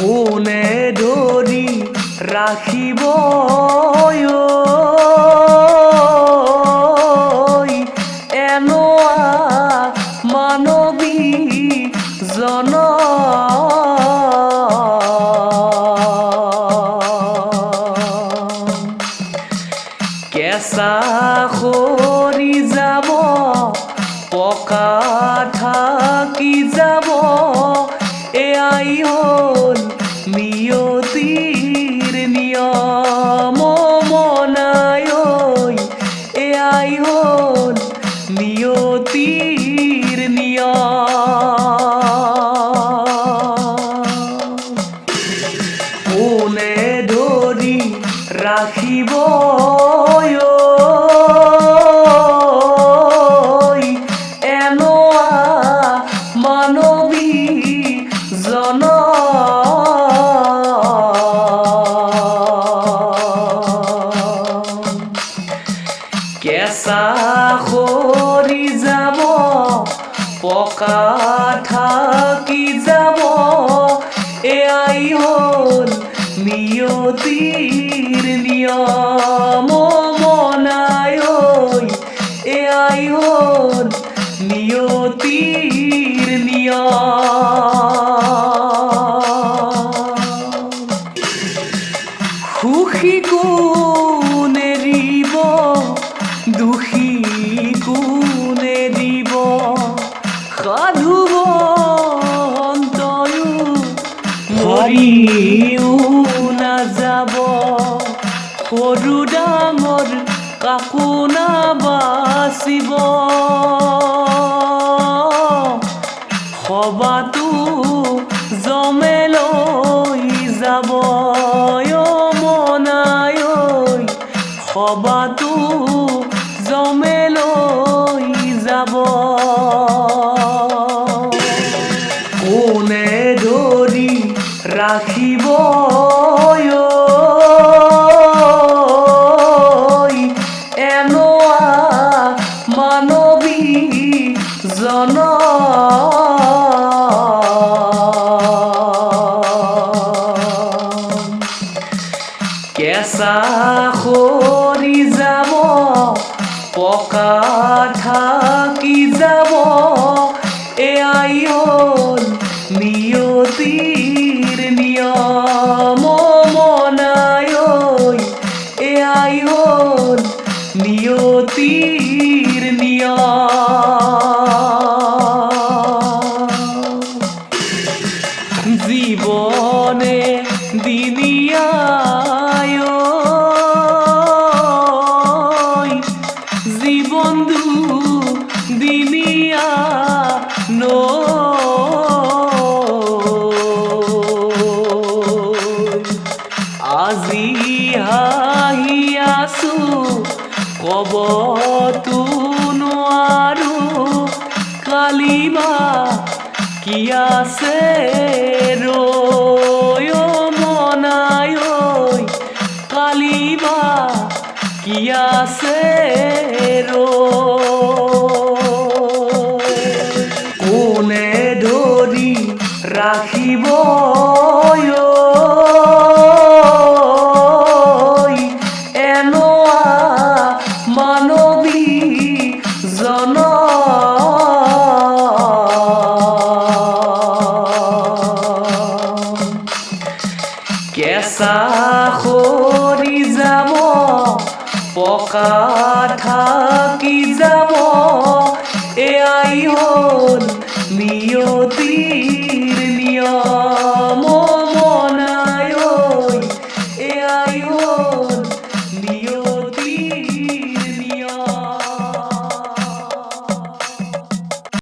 কোনে ধৰি ৰাখিব এনোৱা মানৱী জন কেঁচা সৰি যাব পকা থাকি যাব এয়াই হ'ল নিয়তিৰ নিয়ম মনাই এয়াই হ'ল নিয়তিৰ নিয়ম কোনে ধৰি ৰাখিব এনোৱা মানৱী জন কেঁচা সৰি যাব পকা থাকি যাব এয়াই হ'ল নিয়তিৰ নিয়ম মনাই এয়াই হ'ল নিয়তিৰ নিয়ম সুখী কোন এৰিব দুখী কোন এৰিব সাধু বন্তয়ো মৰিও নাযাব সৰু ডাঙৰ কাকো নাবাচিব সবাতো জমে লৈ যাব মনাই সবাতো জমে লৈ যাব কোনে ধৰি ৰাখিব এনোৱা মানৱী জন কেঁচা সৰি যাব পকা থাকি যাব এয়াই হ'ল নিয়তিৰ নিয়ম মনাই এয়াই হ'ল নিয়তিৰ নিয়ম জীৱনে দিনিয়ায় জীবন দুদিনীয়া আজি হাঁহি আছো ক'বতো নোৱাৰো কালি বা কি আছে ৰৈ মনাই কালি বা কি আছে কোনে ধৰি ৰাখিব এনোৱা মানৱী জন কেঁচা সৰি যাব পকা থাকি যাব এয়াই হ'ল নিয়তি